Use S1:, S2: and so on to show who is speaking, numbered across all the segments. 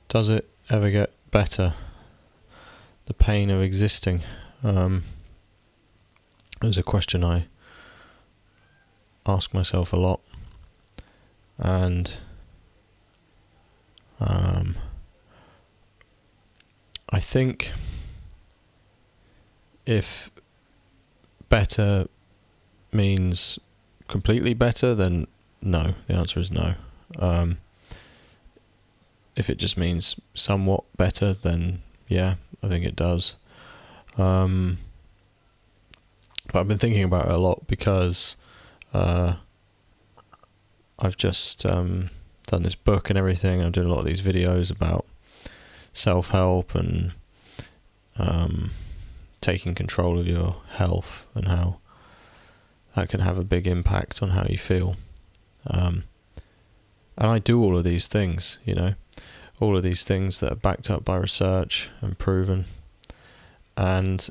S1: does it ever get better? The pain of existing. It was a question I ask myself a lot, and I think if better means completely better, then no. The answer is no. If it just means somewhat better, then yeah, I think it does. But I've been thinking about it a lot because I've just done this book and everything. I'm doing a lot of these videos about self-help and taking control of your health and how that can have a big impact on how you feel. And I do all of these things, all of these things that are backed up by research and proven. And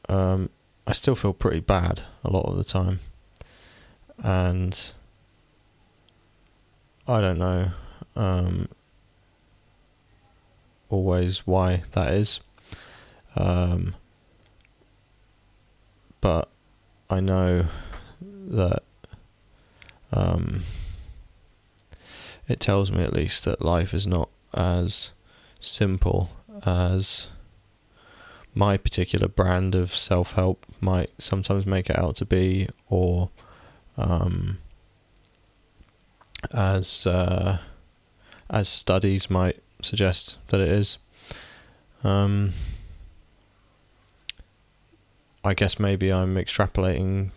S1: I still feel pretty bad a lot of the time. And I don't know always why that is. But I know that it tells me at least that life is not as simple as my particular brand of self-help might sometimes make it out to be, or as studies might suggest that it is. I guess maybe I'm extrapolating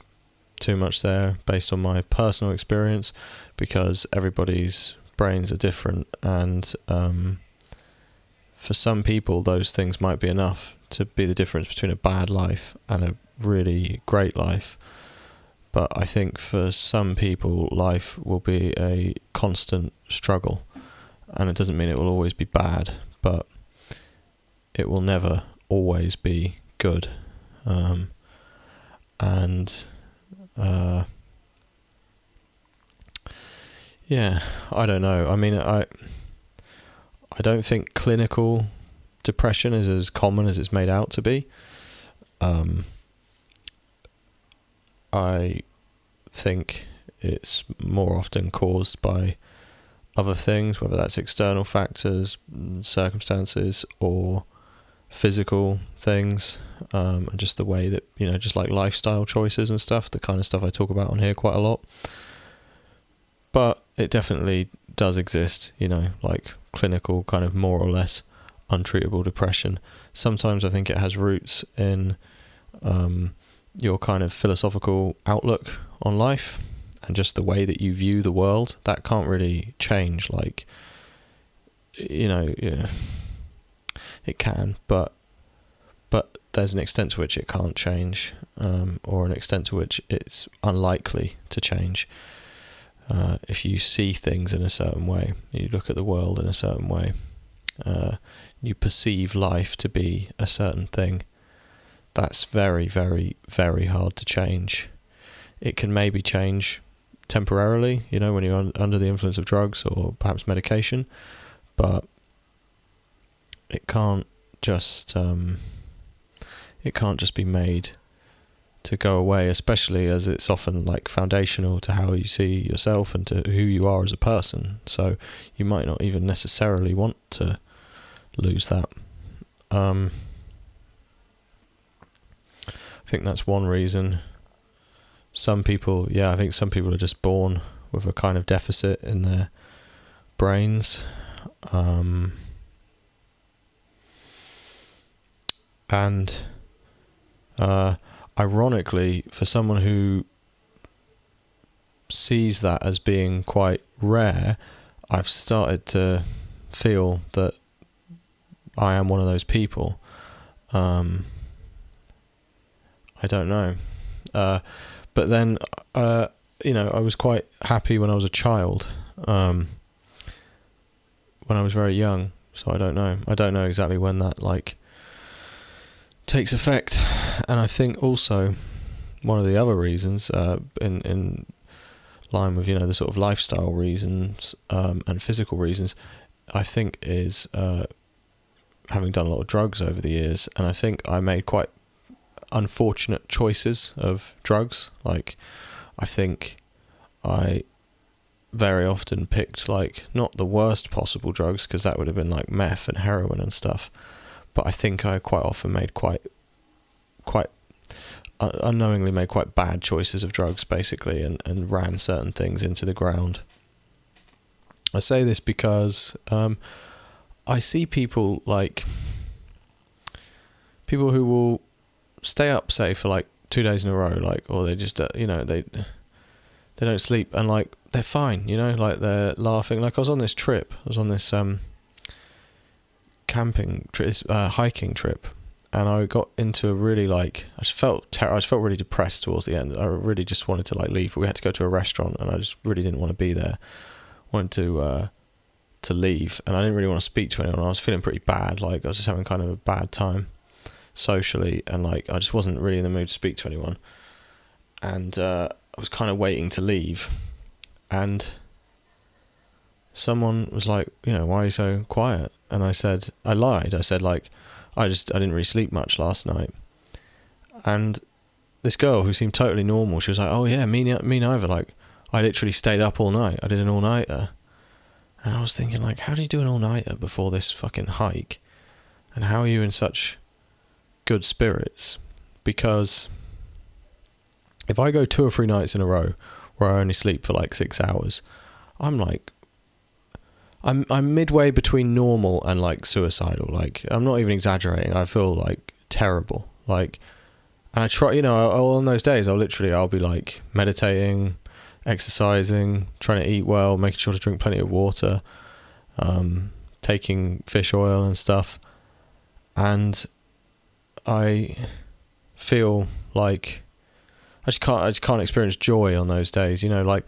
S1: too much there based on my personal experience, because everybody's brains are different, and for some people those things might be enough to be the difference between a bad life and a really great life. But I think for some people life will be a constant struggle, and it doesn't mean it will always be bad, but it will never always be good. Yeah, I don't know. I mean, I don't think clinical depression is as common as it's made out to be. I think it's more often caused by other things, whether that's external factors, circumstances, or physical things, and just the way that, just like lifestyle choices and stuff, the kind of stuff I talk about on here quite a lot. But it definitely does exist, like clinical kind of more or less untreatable depression. Sometimes I think it has roots in your kind of philosophical outlook on life and just the way that you view the world. That can't really change, like, it can, but there's an extent to which it can't change, or an extent to which it's unlikely to change. If you see things in a certain way, you look at the world in a certain way, you perceive life to be a certain thing, that's very, very, very hard to change. It can maybe change temporarily, when you're under the influence of drugs or perhaps medication, but it can't just be made to go away, especially as it's often like foundational to how you see yourself and to who you are as a person. So you might not even necessarily want to lose that. I think that's one reason. I think some people are just born with a kind of deficit in their brains. And ironically, for someone who sees that as being quite rare, I've started to feel that I am one of those people. I don't know. But then, I was quite happy when I was a child, when I was very young. So I don't know. I don't know exactly when that, takes effect. And I think also one of the other reasons, in line with, the sort of lifestyle reasons, and physical reasons, I think is having done a lot of drugs over the years, and I think I made quite unfortunate choices of drugs. Like, I think I very often picked, like, not the worst possible drugs, because that would have been like meth and heroin and stuff, but I think I quite often made quite unknowingly made quite bad choices of drugs, basically, and ran certain things into the ground. I say this because I see people who will stay up, say, for like 2 days in a row, like, or they just they don't sleep, and like they're fine, like they're laughing. Like, I was on this camping trip, hiking trip, and I got into a really, like, I just felt really depressed towards the end. I really just wanted to, like, leave. We had to go to a restaurant, and I just really didn't want to be there. Wanted to leave, and I didn't really want to speak to anyone. I was feeling pretty bad. Like, I was just having kind of a bad time socially, and like I just wasn't really in the mood to speak to anyone. And I was kind of waiting to leave, and someone was like, why are you so quiet? And I lied. I said, like, I didn't really sleep much last night. And this girl, who seemed totally normal, she was like, oh yeah, me neither. Like, I literally stayed up all night. I did an all-nighter. And I was thinking, like, how do you do an all-nighter before this fucking hike? And how are you in such good spirits? Because if I go 2 or 3 nights in a row where I only sleep for like 6 hours, I'm midway between normal and like suicidal. Like, I'm not even exaggerating. I feel like terrible. Like, and I try, on those days, I'll be like meditating, exercising, trying to eat well, making sure to drink plenty of water, taking fish oil and stuff. And I feel like I just can't experience joy on those days, like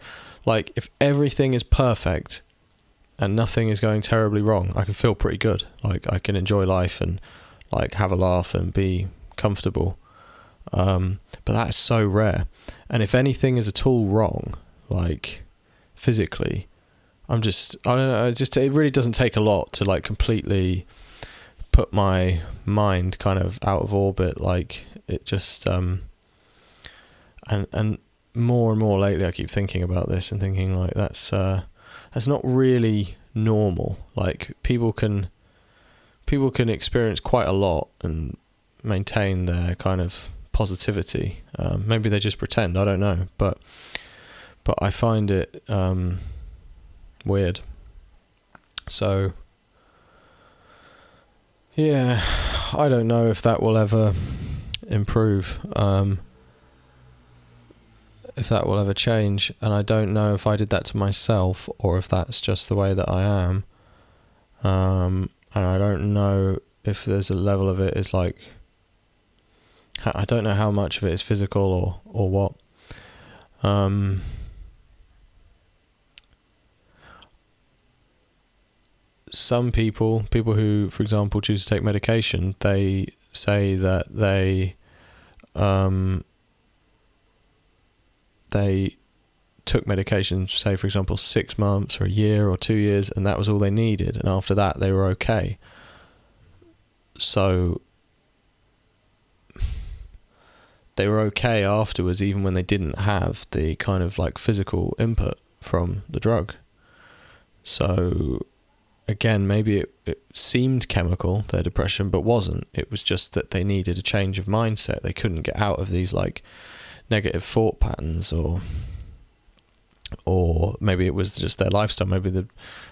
S1: if everything is perfect and nothing is going terribly wrong, I can feel pretty good. Like, I can enjoy life and like have a laugh and be comfortable. But that's so rare. And if anything is at all wrong, like physically, I don't know, it really doesn't take a lot to like completely put my mind kind of out of orbit. Like, it just and more and more lately I keep thinking about this and thinking, like, that's not really normal. Like, people can experience quite a lot and maintain their kind of positivity. Maybe they just pretend, I don't know, but I find it weird. So yeah, I don't know if that will ever improve, if that will ever change, and I don't know if I did that to myself or if that's just the way that I am. And I don't know if there's a level of it is like, I don't know how much of it is physical or what. Some people who, for example, choose to take medication, they say that they took medication, say, for example, 6 months or a year or 2 years, and that was all they needed, and after that they were okay. So they were okay afterwards, even when they didn't have the kind of like physical input from the drug. So again, maybe it seemed chemical, their depression, but wasn't. It was just that they needed a change of mindset. They couldn't get out of these like negative thought patterns, or maybe it was just their lifestyle. Maybe the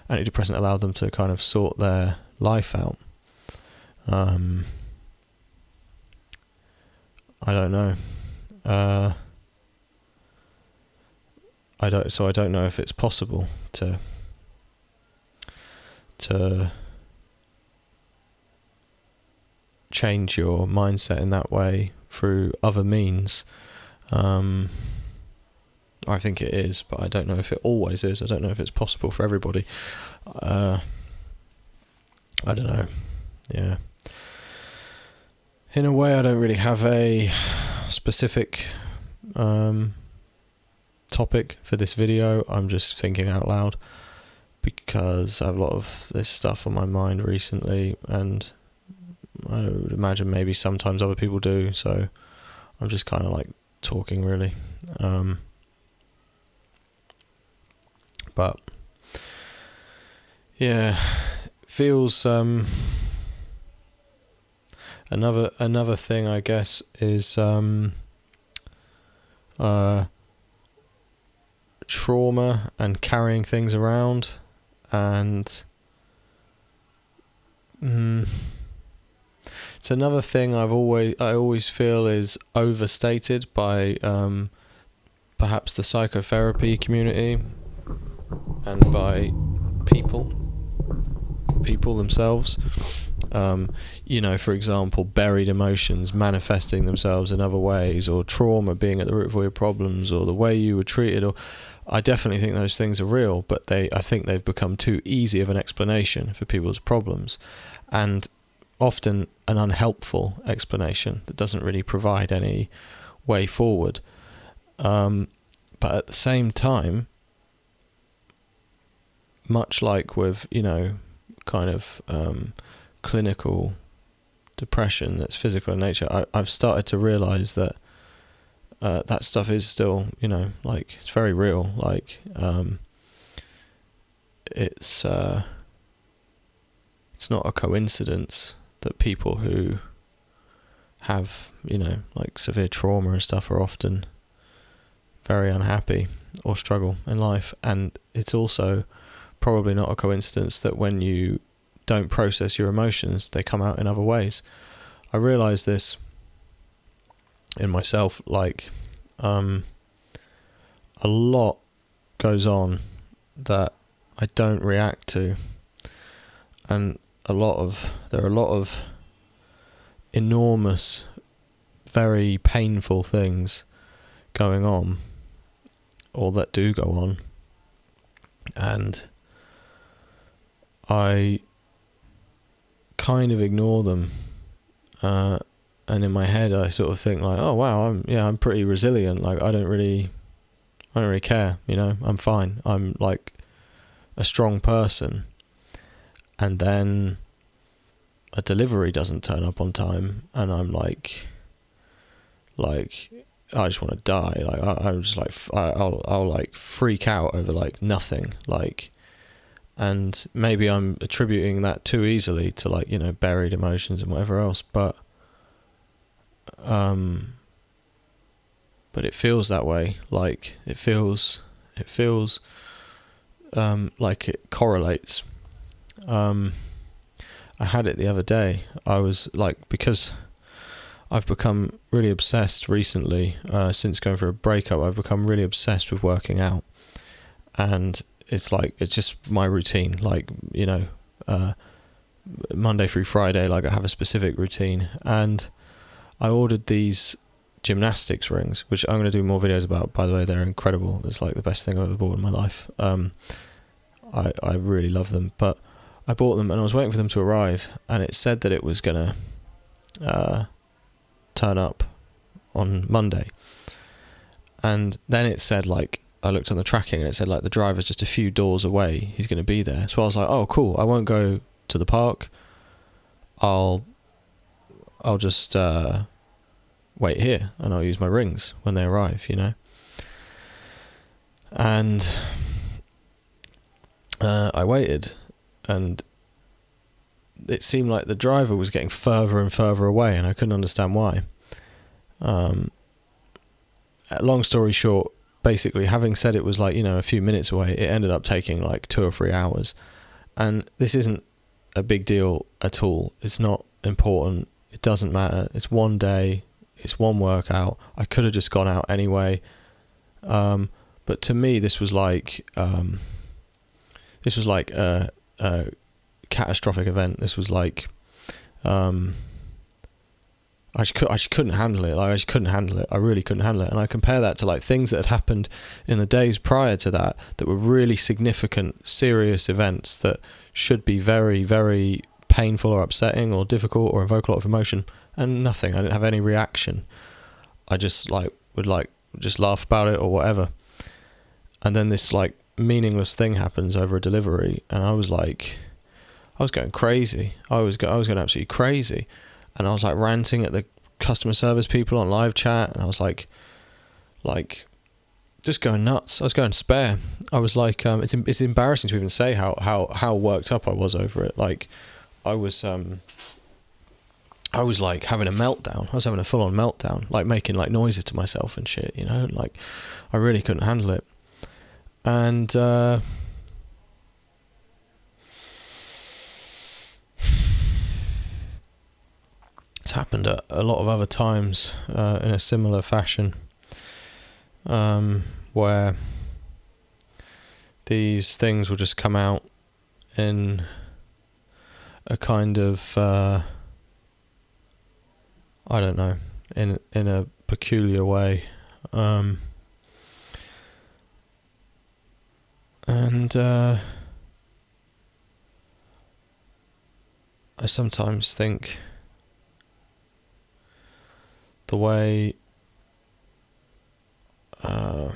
S1: antidepressant allowed them to kind of sort their life out. I don't know. I don't know if it's possible to change your mindset in that way through other means. I think it is, but I don't know if it always is. I don't know if it's possible for everybody. I don't know. Yeah. In a way, I don't really have a specific topic for this video. I'm just thinking out loud. because I have a lot of this stuff on my mind recently, and I would imagine maybe sometimes other people do, so I'm just kind of like talking really. But yeah, feels another thing I guess is trauma and carrying things around, and it's another thing I always feel is overstated by perhaps the psychotherapy community and by people themselves. For example, buried emotions manifesting themselves in other ways, or trauma being at the root of all your problems, or the way you were treated. Or I definitely think those things are real, but I think they've become too easy of an explanation for people's problems, and often an unhelpful explanation that doesn't really provide any way forward. But at the same time, much like with, kind of clinical depression that's physical in nature, I've started to realise that that stuff is still, it's very real. It's not a coincidence that people who have, severe trauma and stuff are often very unhappy or struggle in life. And it's also probably not a coincidence that when you don't process your emotions, they come out in other ways. I realised this in myself, a lot goes on that I don't react to, and there are a lot of enormous, very painful things going on, or that do go on, and I kind of ignore them, and in my head I sort of think like, oh wow, I'm pretty resilient, I don't really care, I'm fine, I'm like a strong person. And then a delivery doesn't turn up on time, and I'm like I just want to die. I'm just like, I'll like freak out over like nothing, and maybe I'm attributing that too easily to buried emotions and whatever else, but it feels that way. It feels like it correlates. I had it the other day. I was because I've become really obsessed recently, since going through a breakup, I've become really obsessed with working out. And it's just my routine, Monday through Friday, I have a specific routine. And I ordered these gymnastics rings, which I'm going to do more videos about, by the way. They're incredible. It's the best thing I've ever bought in my life. I really love them, but I bought them and I was waiting for them to arrive, and it said that it was going to turn up on Monday. And then it said, I looked on the tracking and it said the driver's just a few doors away, he's going to be there. So I was like, oh cool, I won't go to the park, I'll just wait here and I'll use my rings when they arrive, And I waited, and it seemed like the driver was getting further and further away, and I couldn't understand why. Long story short, basically, having said it was a few minutes away, it ended up taking 2 or 3 hours. And this isn't a big deal at all. It's not important. It doesn't matter. It's one day. It's one workout. I could have just gone out anyway. But to me, this was like a catastrophic event. This was I just couldn't handle it. I just couldn't handle it. I really couldn't handle it. And I compare that to things that had happened in the days prior to that were really significant, serious events that should be very, very painful or upsetting or difficult or invoke a lot of emotion, and nothing. I didn't have any reaction. I just would just laugh about it or whatever. And then this meaningless thing happens over a delivery, and I was going crazy. I was going absolutely crazy, and I was like ranting at the customer service people on live chat, and I was like just going nuts. I was going spare. I was like, it's embarrassing to even say how worked up I was over it. Like, I was like having a meltdown. I was having a full on meltdown, like making like noises to myself and shit, you know, like I really couldn't handle it. And it's happened a lot of other times in a similar fashion, where these things will just come out in a kind of I don't know, in a peculiar way, and I sometimes think the way I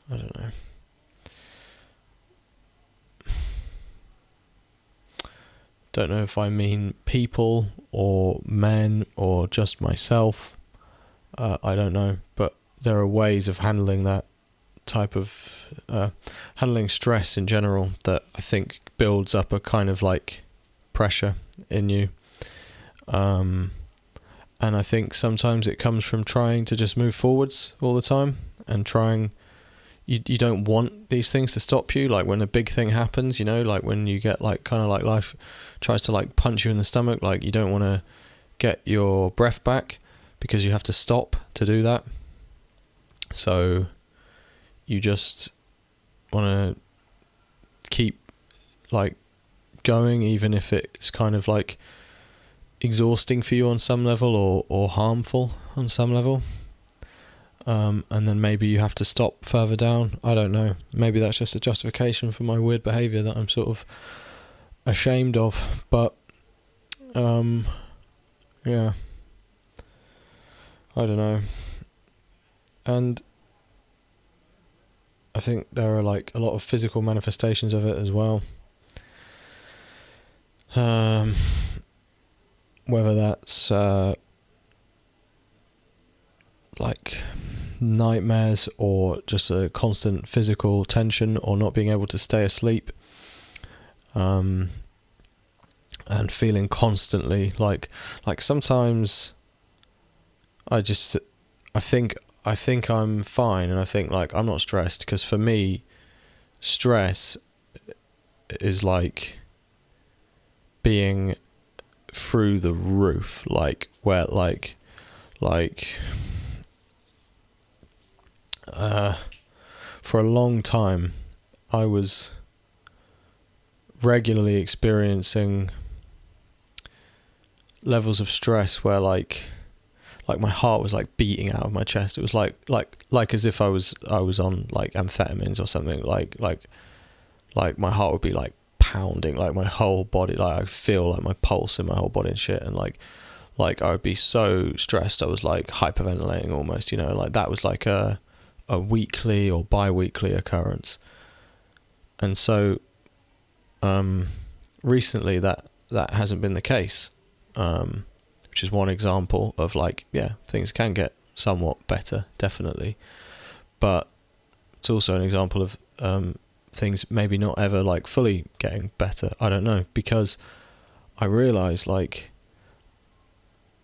S1: don't know. Don't know if I mean people or men or just myself. I don't know, but there are ways of handling that type of handling stress in general that I think builds up a kind of like pressure in you. And I think sometimes it comes from trying to just move forwards all the time and trying. You don't want these things to stop you, like when a big thing happens, you know, like when you get like kind of like life tries to like punch you in the stomach, like you don't want to get your breath back because you have to stop to do that. So you just want to keep like going, even if it's kind of like exhausting for you on some level or harmful on some level. And then maybe you have to stop further down. I don't know. Maybe that's just a justification for my weird behaviour that I'm sort of ashamed of. But, yeah. I don't know. And I think there are like a lot of physical manifestations of it as well. Whether that's like nightmares or just a constant physical tension or not being able to stay asleep, and feeling constantly like sometimes I think I'm fine, and I think like I'm not stressed, because for me stress is like being through the roof, like where like for a long time I was regularly experiencing levels of stress where like my heart was like beating out of my chest. It was like as if I was on like amphetamines or something, like my heart would be like pounding, like my whole body, like I feel like my pulse in my whole body and shit, and like I would be so stressed I was like hyperventilating almost, you know, like that was like a weekly or bi-weekly occurrence. And so recently that hasn't been the case, which is one example of like, yeah, things can get somewhat better, definitely, but it's also an example of things maybe not ever like fully getting better. I don't know, because I realise like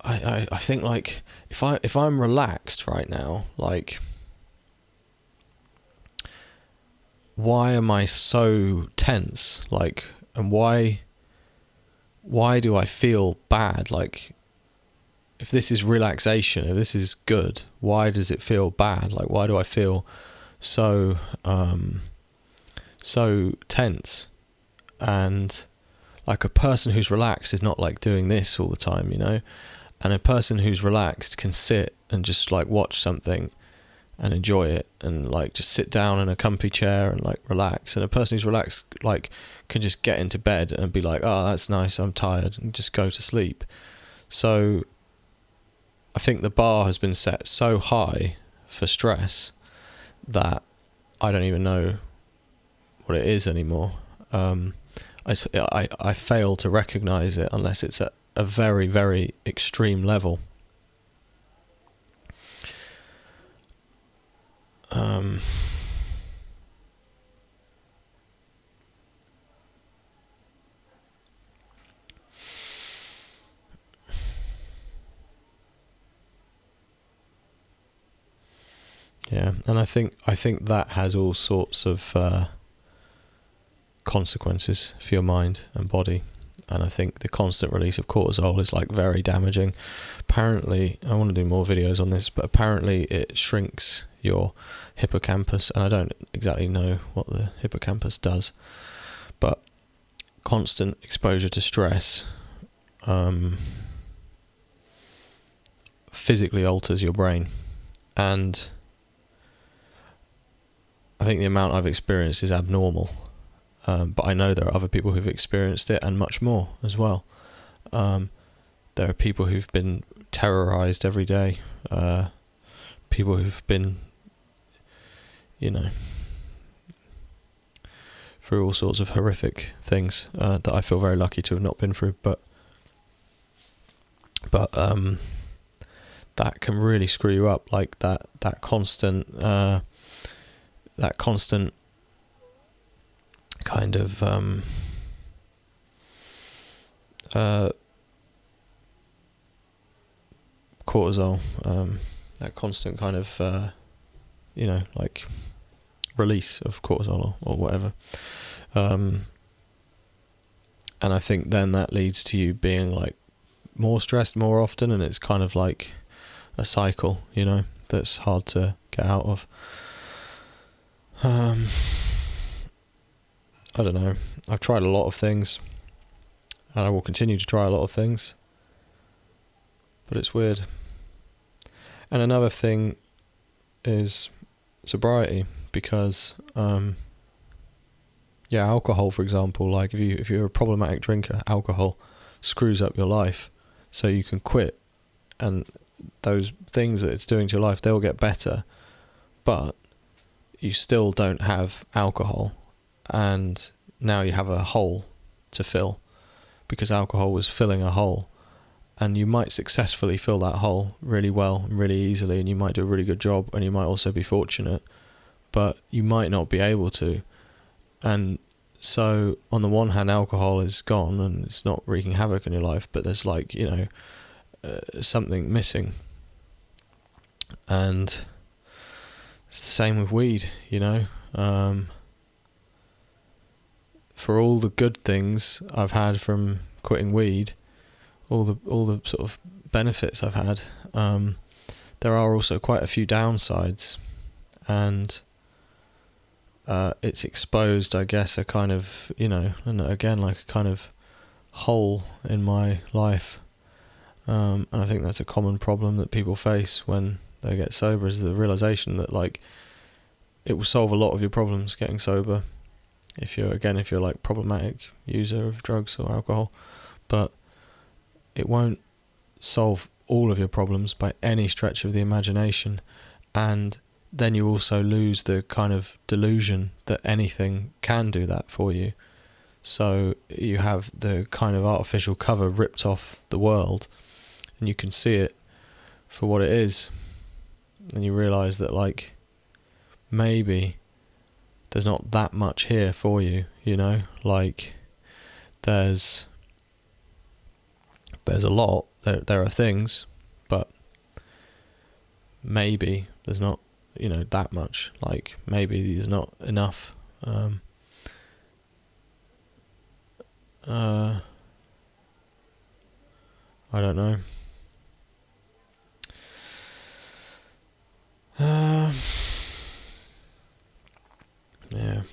S1: I think like if I'm relaxed right now, like why am I so tense? Like, and why do I feel bad? Like, if this is relaxation, if this is good, why does it feel bad? Like, why do I feel so tense? And like a person who's relaxed is not like doing this all the time, you know? And a person who's relaxed can sit and just like watch something and enjoy it, and like just sit down in a comfy chair and like relax. And a person who's relaxed like can just get into bed and be like, oh, that's nice, I'm tired, and just go to sleep. So I think the bar has been set so high for stress that I don't even know what it is anymore. I fail to recognize it unless it's at a very, very extreme level. Yeah, and I think that has all sorts of consequences for your mind and body. And I think the constant release of cortisol is like very damaging. Apparently, I want to do more videos on this, but apparently it shrinks your hippocampus, and I don't exactly know what the hippocampus does, but constant exposure to stress physically alters your brain. And I think the amount I've experienced is abnormal, but I know there are other people who've experienced it, and much more as well. There are people who've been terrorized every day, people who've been, through all sorts of horrific things that I feel very lucky to have not been through, but that can really screw you up, like that constant kind of cortisol, that constant kind of like release of cortisol or whatever, and I think then that leads to you being like more stressed more often, and it's kind of like a cycle, that's hard to get out of. I don't know. I've tried a lot of things, and I will continue to try a lot of things, but it's weird. And another thing is sobriety, because alcohol, for example, like if you're a problematic drinker, alcohol screws up your life, so you can quit, and those things that it's doing to your life, they'll get better, but you still don't have alcohol, and now you have a hole to fill, because alcohol was filling a hole, and you might successfully fill that hole really well and really easily, and you might do a really good job, and you might also be fortunate, but you might not be able to. And so on the one hand, alcohol is gone and it's not wreaking havoc in your life, but there's like something missing. And it's the same with weed, for all the good things I've had from quitting weed, all the sort of benefits I've had, there are also quite a few downsides, and it's exposed, I guess, a kind of, and again, like a kind of hole in my life, and I think that's a common problem that people face when they get sober, is the realization that like it will solve a lot of your problems getting sober, if you're like problematic user of drugs or alcohol, but it won't solve all of your problems by any stretch of the imagination. And then you also lose the kind of delusion that anything can do that for you. So you have the kind of artificial cover ripped off the world, and you can see it for what it is, and you realise that like maybe there's not that much here for you, like there's a lot, there are things, but maybe there's not that much, like maybe there's not enough. I don't know. Yeah.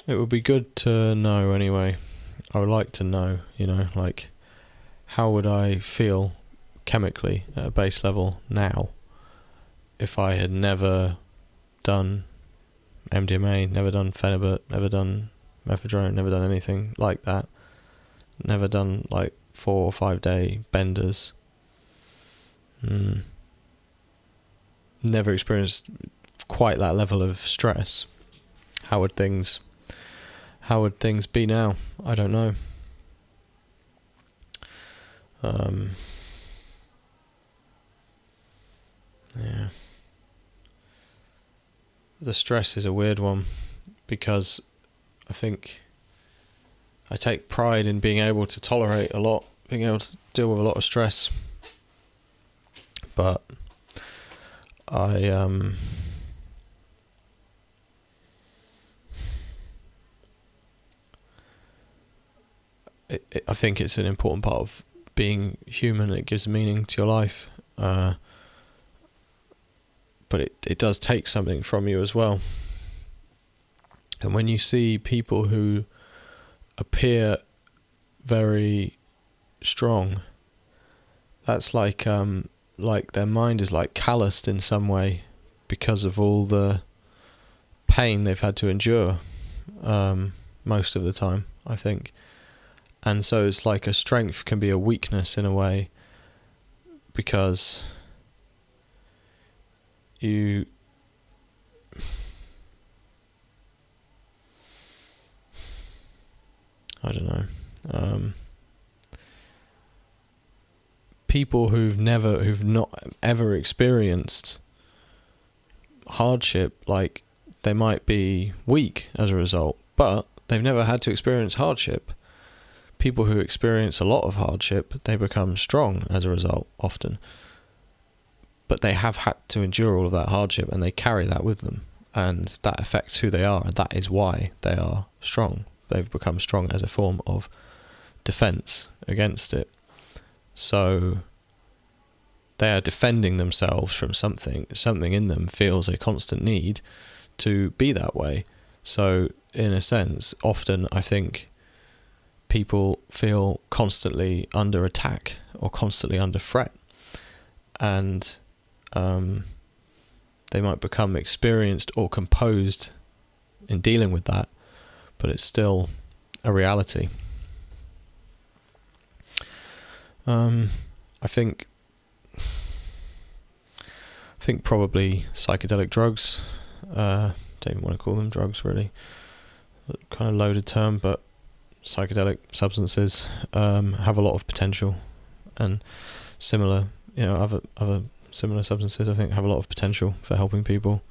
S1: It would be good to know anyway. I would like to know, like how would I feel chemically at a base level now if I had never done MDMA, never done phenibut, never done methadone, never done anything like that. Never done like 4 or 5 day benders. Never experienced quite that level of stress. How would things be now? I don't know. Yeah. The stress is a weird one, because I think I take pride in being able to tolerate a lot, being able to deal with a lot of stress. But I think it's an important part of being human. It gives meaning to your life. But it does take something from you as well. And when you see people who appear very strong, that's like their mind is like calloused in some way because of all the pain they've had to endure, most of the time, I think. And so it's like a strength can be a weakness in a way, because you I don't know. People who've not ever experienced hardship, like, they might be weak as a result, but they've never had to experience hardship. People who experience a lot of hardship, they become strong as a result, often. But they have had to endure all of that hardship, and they carry that with them, and that affects who they are, and that is why they are strong. They've become strong as a form of defense against it. So they are defending themselves from something. Something in them feels a constant need to be that way. So in a sense, often I think people feel constantly under attack or constantly under threat, and they might become experienced or composed in dealing with that, but it's still a reality. I think probably psychedelic drugs, don't even want to call them drugs really, kind of loaded term, but psychedelic substances have a lot of potential, and similar, other similar substances, I think, have a lot of potential for helping people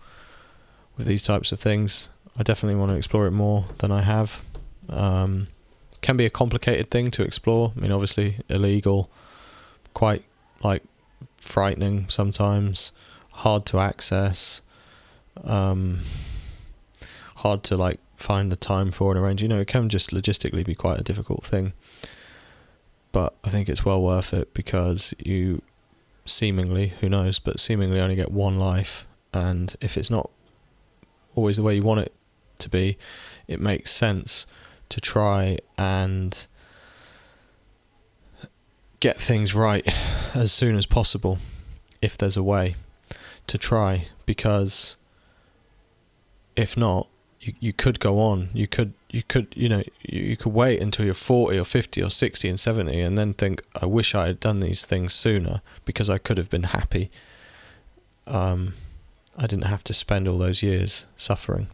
S1: with these types of things. I definitely want to explore it more than I have. Can be a complicated thing to explore. I mean, obviously illegal, quite like frightening sometimes, hard to access, hard to like find the time for and arrange. It can just logistically be quite a difficult thing. But I think it's well worth it, because you seemingly, who knows, but seemingly only get one life, and if it's not always the way you want it to be, it makes sense to try and get things right as soon as possible, if there's a way to try, because if not, you could go on, you could wait until you're 40 or 50 or 60 and 70 and then think, I wish I had done these things sooner, because I could have been happy. I didn't have to spend all those years suffering.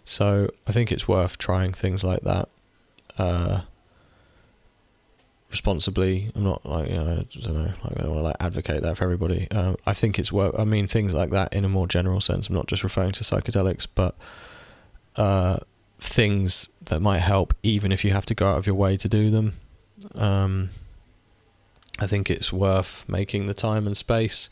S1: So I think it's worth trying things like that responsibly. I'm not like, I don't know, I don't want to like advocate that for everybody. I think it's worth, I mean, things like that in a more general sense. I'm not just referring to psychedelics, but things that might help even if you have to go out of your way to do them. I think it's worth making the time and space,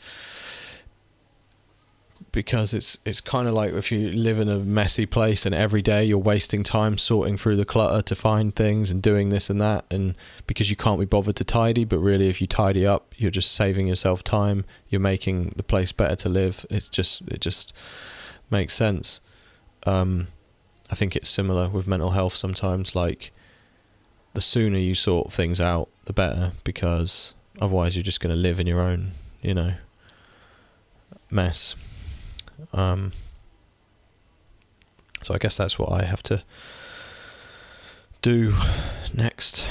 S1: because it's kind of like if you live in a messy place and every day you're wasting time sorting through the clutter to find things and doing this and that, and because you can't be bothered to tidy, but really if you tidy up, you're just saving yourself time, you're making the place better to live. It just makes sense. I think it's similar with mental health sometimes, like the sooner you sort things out, the better, because otherwise you're just going to live in your own, mess. So I guess that's what I have to do next,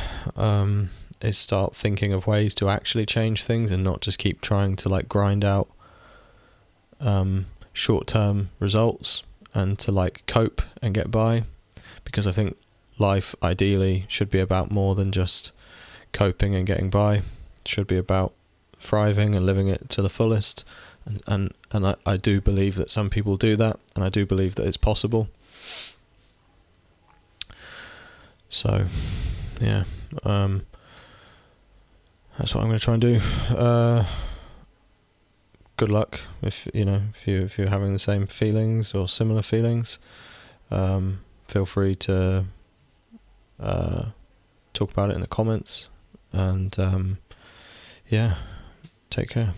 S1: is start thinking of ways to actually change things and not just keep trying to like grind out short-term results and to like cope and get by, because I think life ideally should be about more than just coping and getting by. It should be about thriving and living it to the fullest, and I do believe that some people do that, and I do believe that it's possible. So yeah, that's what I'm going to try and do. Good luck if you're having the same feelings or similar feelings. Feel free to talk about it in the comments, and yeah, take care.